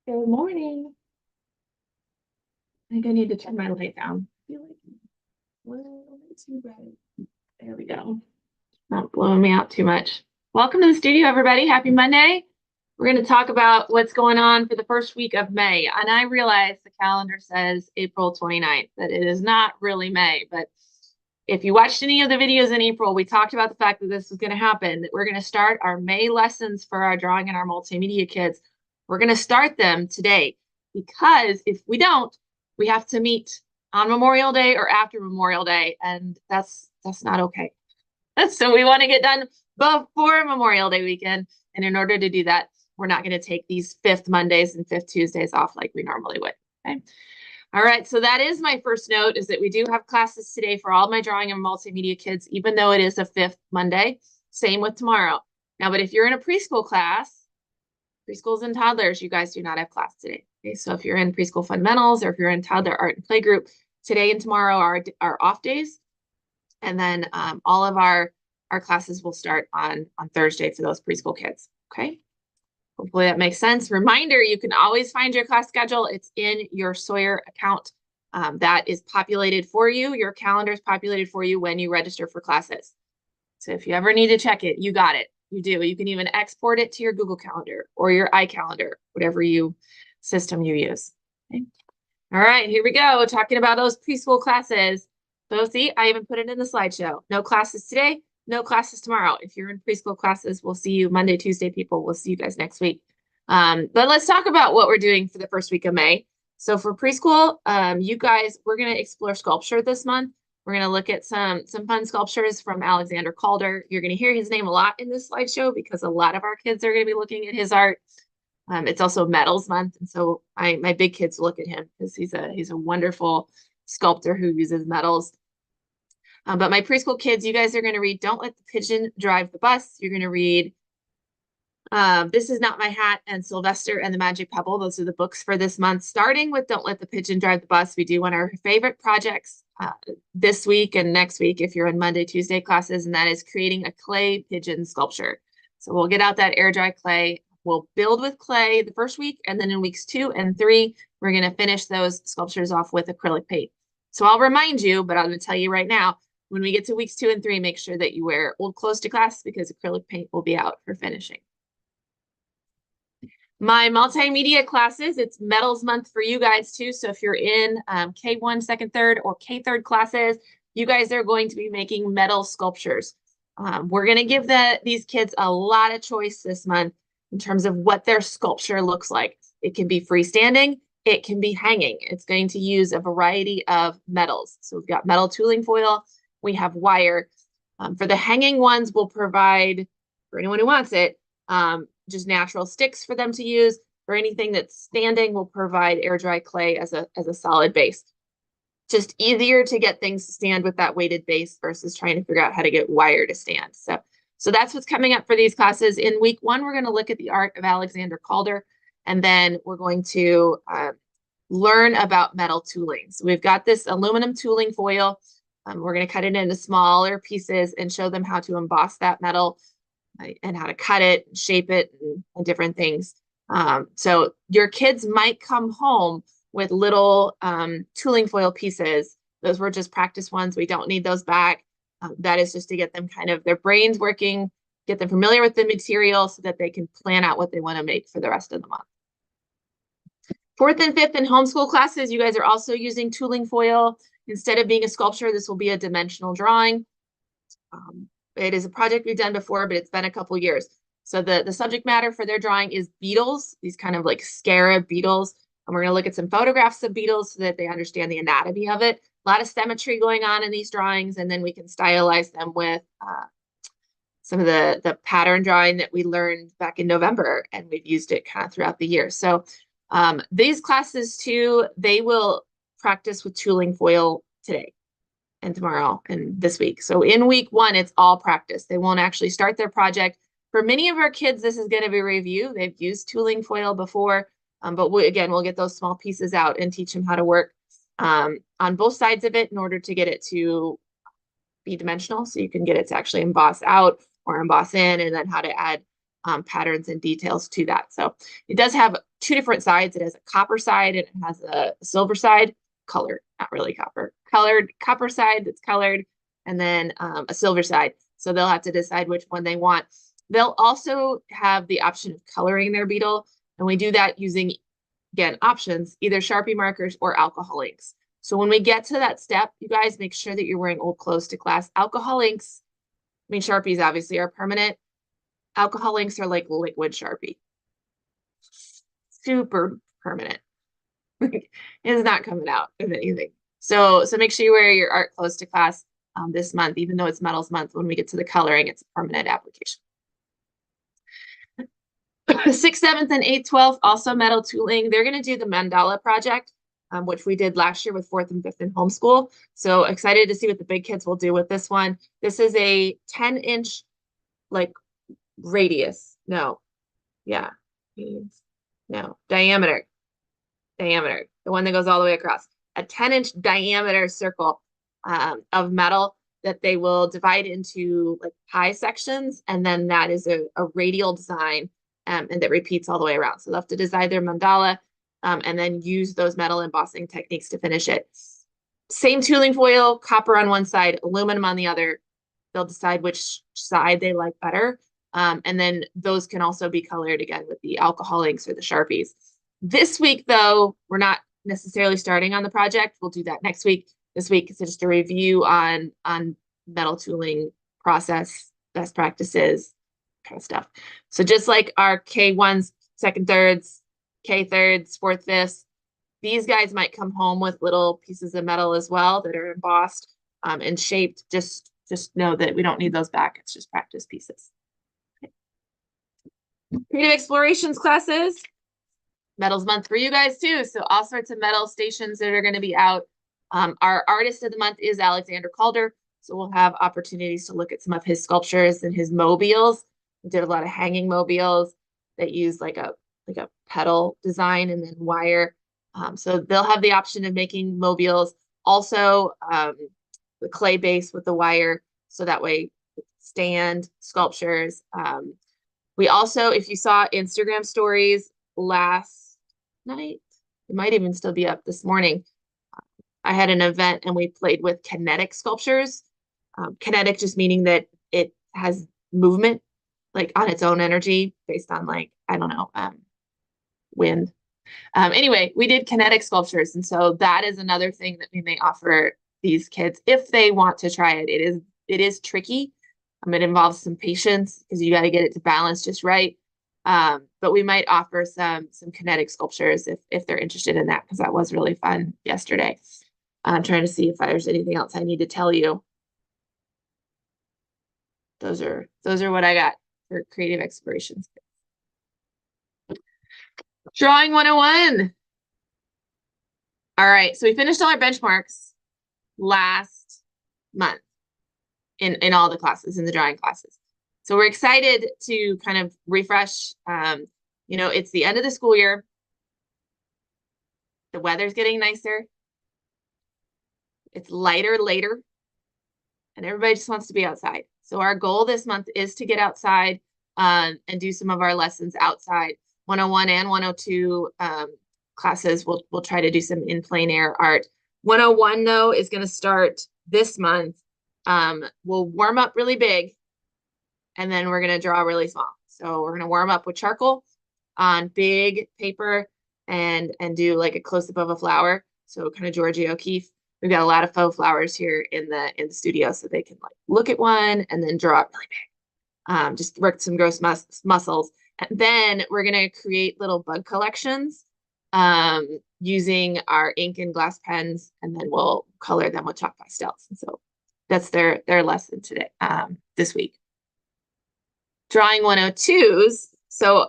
Good morning. I think I need to turn my light down. I feel like a little bit too bright. There we go. Not blowing me out too much. Welcome to the studio, everybody. Happy Monday. We're going to talk about what's going on for the first week of May. And I realize the calendar says April 29th, that it is not really May. But if you watched any of the videos in April, we talked about the fact that this was going to happen, that we're going to start our May lessons for our drawing and our multimedia kids. We're going to start them today, because if we don't, we have to meet on Memorial Day or after Memorial Day, and that's not okay. So we want to get done before Memorial Day weekend, and in order to do that, we're not going to take these 5th Mondays and 5th Tuesdays off like we normally would. Okay. All right, so that is my first note, is that we do have classes today for all my drawing and multimedia kids, even though it is a 5th Monday. Same with tomorrow. Now, but if you're in a preschool class, preschools and toddlers, you guys do not have class today. Okay, so if you're in preschool fundamentals or if you're in toddler art and play group, today and tomorrow are off days. And then all of our classes will start on Thursday for those preschool kids. Okay. Hopefully that makes sense. Reminder, you can always find your class schedule. It's in your Sawyer account. That is populated for you. Your calendar is populated for you when you register for classes. So if you ever need to check it, you got it. You do. You can even export it to your Google Calendar or your iCalendar, whatever system you use. Okay. All right, here we go. Talking about those preschool classes. So see, I even put it in the slideshow. No classes today, no classes tomorrow. If you're in preschool classes, we'll see you Monday, Tuesday, people. We'll see you guys next week. But let's talk about what we're doing for the first week of May. So for preschool, you guys, we're going to explore sculpture this month. We're going to look at some fun sculptures from Alexander Calder. You're going to hear his name a lot in this slideshow because a lot of our kids are going to be looking at his art. It's also metals month, and so my big kids look at him because he's a wonderful sculptor who uses metals. But my preschool kids, you guys are going to read Don't Let the Pigeon Drive the Bus. You're going to read This Is Not My Hat and Sylvester and the Magic Pebble. Those are the books for this month. Starting with Don't Let the Pigeon Drive the Bus, we do one of our favorite projects this week and next week if you're in Monday, Tuesday classes, and that is creating a clay pigeon sculpture. So we'll get out that air dry clay. We'll build with clay the first week, and then in weeks 2 and 3, we're going to finish those sculptures off with acrylic paint. So I'll remind you, but I'm going to tell you right now, when we get to weeks 2 and 3, make sure that you wear old clothes to class because acrylic paint will be out for finishing. My multimedia classes, it's metals month for you guys too. So if you're in K1, 2nd, 3rd, or K3rd classes, you guys are going to be making metal sculptures. We're going to give these kids a lot of choice this month in terms of what their sculpture looks like. It can be freestanding, it can be hanging. It's going to use a variety of metals. So we've got metal tooling foil, we have wire. For the hanging ones, we'll provide, for anyone who wants it, just natural sticks for them to use. For anything that's standing, we'll provide air dry clay as a solid base. Just easier to get things to stand with that weighted base versus trying to figure out how to get wire to stand. So that's what's coming up for these classes. In week 1, we're going to look at the art of Alexander Calder, and then we're going to learn about metal tooling. So we've got this aluminum tooling foil. We're going to cut it into smaller pieces and show them how to emboss that metal and how to cut it, shape it, and different things. So your kids might come home with little tooling foil pieces. Those were just practice ones. We don't need those back. That is just to get them kind of their brains working, get them familiar with the material so that they can plan out what they want to make for the rest of the month. 4th and 5th in homeschool classes, you guys are also using tooling foil. Instead of being a sculpture, this will be a dimensional drawing. It is a project we've done before, but it's been a couple years. So the subject matter for their drawing is beetles, these kind of like scarab beetles. And we're going to look at some photographs of beetles so that they understand the anatomy of it. A lot of symmetry going on in these drawings, and then we can stylize them with some of the pattern drawing that we learned back in November, and we've used it kind of throughout the year. So these classes too, they will practice with tooling foil today and tomorrow and this week. So in week 1, it's all practice. They won't actually start their project. For many of our kids, this is going to be a review. They've used tooling foil before, but we'll get those small pieces out and teach them how to work on both sides of it in order to get it to be dimensional. So you can get it to actually emboss out or emboss in, and then how to add patterns and details to that. So it does have two different sides. It has a copper side and it has a silver side, colored, not really copper, colored copper side that's colored, and then a silver side. So they'll have to decide which one they want. They'll also have the option of coloring their beetle, and we do that using, again, options, either Sharpie markers or alcohol inks. So when we get to that step, you guys make sure that you're wearing old clothes to class. Alcohol inks, I mean, Sharpies obviously are permanent. Alcohol inks are like liquid Sharpie. Super permanent. It is not coming out of anything. So make sure you wear your art clothes to class this month, even though it's metals month. When we get to the coloring, it's a permanent application. 6th, 7th, and 8th, 12th, also metal tooling. They're going to do the mandala project, which we did last year with 4th and 5th in homeschool. So excited to see what the big kids will do with this one. This is a 10-inch like radius. No. Yeah. No. Diameter. The one that goes all the way across. A 10-inch diameter circle of metal that they will divide into like pie sections. And then that is a radial design and that repeats all the way around. So they'll have to design their mandala and then use those metal embossing techniques to finish it. Same tooling foil, copper on one side, aluminum on the other. They'll decide which side they like better. And then those can also be colored again with the alcohol inks or the Sharpies. This week, though, we're not necessarily starting on the project. We'll do that next week. This week is just a review on metal tooling process, best practices, kind of stuff. So just like our K1s, 2nd, 3rds, K3rds, 4th, 5ths, these guys might come home with little pieces of metal as well that are embossed and shaped. Just know that we don't need those back. It's just practice pieces. Okay. Creative Explorations classes. Metals month for you guys too. So all sorts of metal stations that are going to be out. Our artist of the month is Alexander Calder. So we'll have opportunities to look at some of his sculptures and his mobiles. We did a lot of hanging mobiles that use like a pedal design and then wire. So they'll have the option of making mobiles. Also, the clay base with the wire. So that way, stand sculptures. We also, if you saw Instagram stories last night, it might even still be up this morning. I had an event and we played with kinetic sculptures. Kinetic just meaning that it has movement, like on its own energy based on like, I don't know, wind. Anyway, we did kinetic sculptures. And so that is another thing that we may offer these kids if they want to try it. It is tricky. It involves some patience because you got to get it to balance just right. But we might offer some kinetic sculptures if they're interested in that, because that was really fun yesterday. I'm trying to see if there's anything else I need to tell you. Those are what I got for Creative Explorations. Drawing 101. All right, so we finished all our benchmarks last month in all the classes, in the drawing classes. So we're excited to kind of refresh. It's the end of the school year. The weather's getting nicer. It's lighter later. And everybody just wants to be outside. So our goal this month is to get outside and do some of our lessons outside. 101 and 102 classes, we'll try to do some in plein air art. 101, though, is going to start this month. We'll warm up really big, and then we're going to draw really small. So we're going to warm up with charcoal on big paper and do like a close-up of a flower. So kind of Georgia O'Keeffe. We've got a lot of faux flowers here in the studio, so they can like look at one and then draw it really big. Just work some gross muscles. And then we're going to create little bug collections using our ink and glass pens, and then we'll color them with chalk pastels. And so that's their lesson today, this week. Drawing 102s. So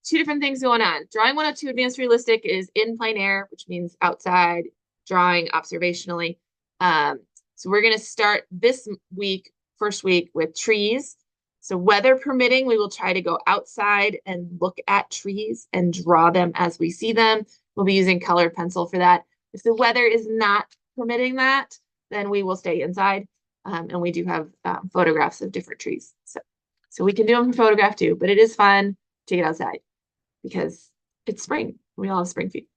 two different things going on. Drawing 102 Advanced Realistic is in plein air, which means outside, drawing observationally. So we're going to start this week, first week, with trees. So weather permitting, we will try to go outside and look at trees and draw them as we see them. We'll be using colored pencil for that. If the weather is not permitting that, then we will stay inside. And we do have photographs of different trees. So So we can do them for photograph too, but it is fun to get outside because it's spring. We all have spring feet.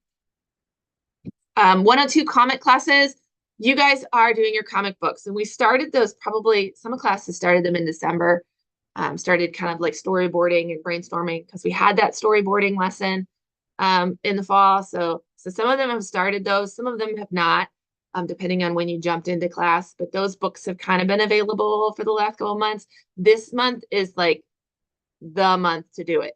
102 comic classes. You guys are doing your comic books, and we started those probably, some classes started them in December, started kind of like storyboarding and brainstorming because we had that storyboarding lesson in the fall. So some of them have started those, some of them have not, depending on when you jumped into class, but those books have kind of been available for the last couple of months. This month is like the month to do it.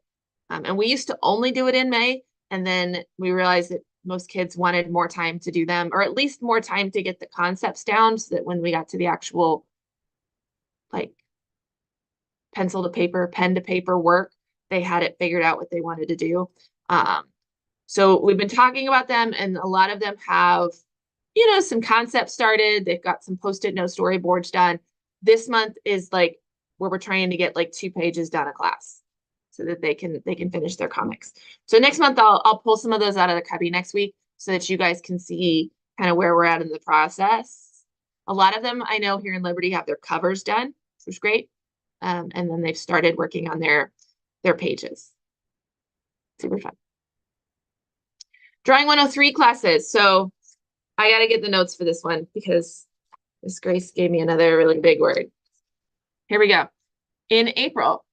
And we used to only do it in May, and then we realized that most kids wanted more time to do them, or at least more time to get the concepts down so that when we got to the actual like pencil to paper, pen to paper work, they had it figured out what they wanted to do. So we've been talking about them, and a lot of them have, you know, some concepts started. They've got some post-it note storyboards done. This month is like where we're trying to get like 2 pages done a class so that they can finish their comics. So next month I'll pull some of those out of the cubby next week so that you guys can see kind of where we're at in the process. A lot of them I know here in Liberty have their covers done, which is great. And then they've started working on their pages. Super fun. Drawing 103 classes. So I got to get the notes for this one because Miss Grace gave me another really big word. Here we go. In April,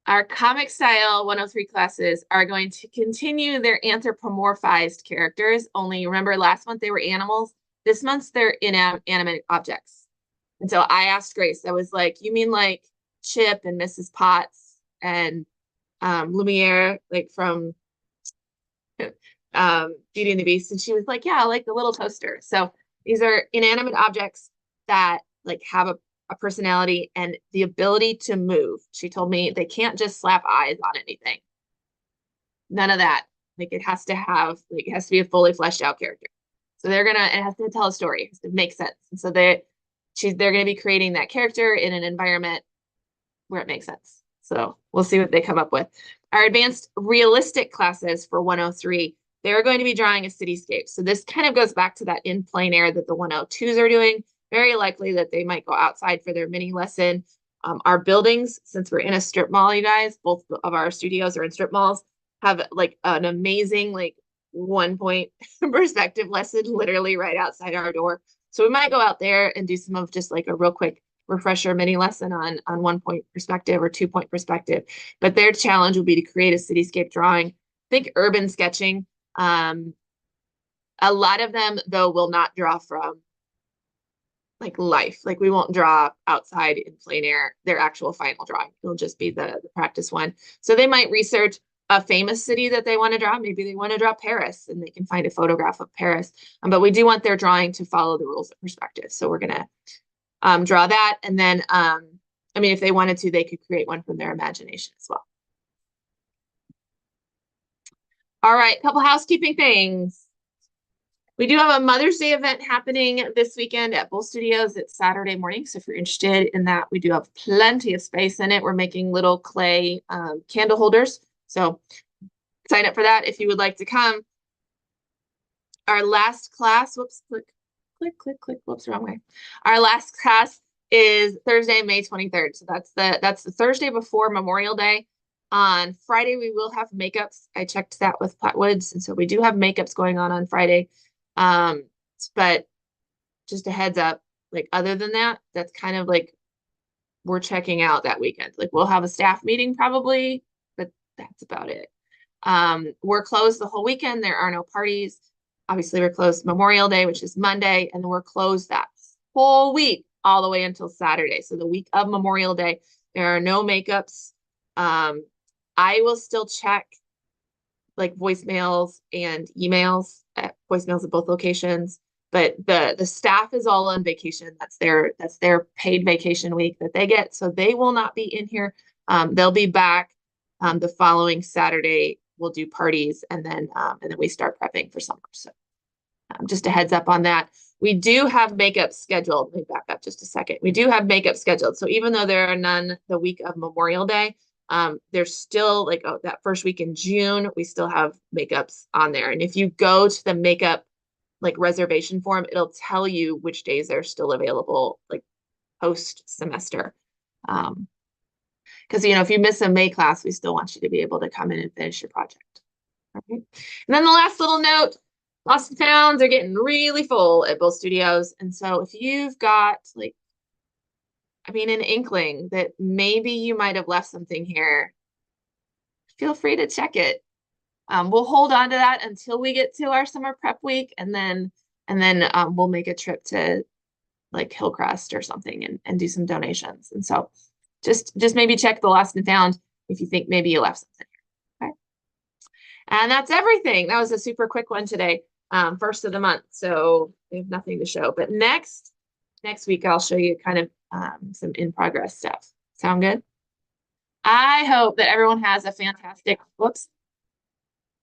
our comic style 103 classes are going to continue their anthropomorphized characters. Only remember last month they were animals. This month they're inanimate objects. And so I asked Grace, I was like, you mean like Chip and Mrs. Potts and Lumiere, like from Beauty and the Beast? And she was like, yeah, like the little toaster. So these are inanimate objects that like have a personality and the ability to move. She told me they can't just slap eyes on anything. None of that. Like it has to have, like it has to be a fully fleshed out character. So it has to tell a story. It has to make sense. And so they're going to be creating that character in an environment where it makes sense. So we'll see what they come up with. Our advanced realistic classes for 103, they're going to be drawing a cityscape. So this kind of goes back to that in plein air that the 102s are doing. Very likely that they might go outside for their mini lesson. Our buildings, since we're in a strip mall, you guys, both of our studios are in strip malls, have like an amazing like 1-point perspective lesson literally right outside our door. So we might go out there and do some of just like a real quick refresher mini lesson on 1-point perspective or 2-point perspective. But their challenge will be to create a cityscape drawing. Think urban sketching. A lot of them, though, will not draw from like life. Like we won't draw outside in plein air, their actual final drawing. It'll just be the practice one. So they might research a famous city that they want to draw. Maybe they want to draw Paris and they can find a photograph of Paris. But we do want their drawing to follow the rules of perspective. So we're going to draw that. And then, I mean, if they wanted to, they could create one from their imagination as well. All right, couple housekeeping things. We do have a Mother's Day event happening this weekend at both studios. It's Saturday morning, so if you're interested in that, we do have plenty of space in it. We're making little clay candle holders, so sign up for that if you would like to come. Our last class, whoops, click, whoops, wrong way. Our last class is Thursday, May 23rd. So that's the Thursday before Memorial Day. On Friday, we will have makeups. I checked that with Platwoods, and so we do have makeups going on Friday. But just a heads up, like other than that, that's kind of like we're checking out that weekend. Like we'll have a staff meeting probably, but that's about it. We're closed the whole weekend. There are no parties. Obviously, we're closed Memorial Day, which is Monday, and then we're closed that whole week all the way until Saturday. So the week of Memorial Day, there are no makeups. I will still check like voicemails and emails at voicemails at both locations, but the staff is all on vacation. That's their paid vacation week that they get. So they will not be in here. They'll be back the following Saturday. We'll do parties and then we start prepping for summer. So just a heads up on that. We do have makeup scheduled. Let me back up just a second. We do have makeup scheduled. So even though there are none the week of Memorial Day, there's still like that first week in June, we still have makeups on there. And if you go to the makeup like reservation form, it'll tell you which days are still available like post semester. Because, if you miss a May class, we still want you to be able to come in and finish your project. All right. And then the last little note, lost and founds are getting really full at both studios. And so if you've got an inkling that maybe you might have left something here, feel free to check it. We'll hold on to that until we get to our summer prep week, and then we'll make a trip to like Hillcrest or something and do some donations. And so just maybe check the lost and found if you think maybe you left something here. Okay. And that's everything. That was a super quick one today. First of the month. So we have nothing to show. But next week I'll show you kind of some in progress stuff. Sound good? I hope that everyone has a fantastic, whoops,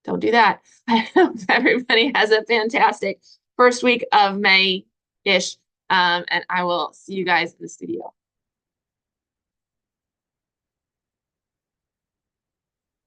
don't do that. I hope everybody has a fantastic first week of May-ish. And I will see you guys in the studio.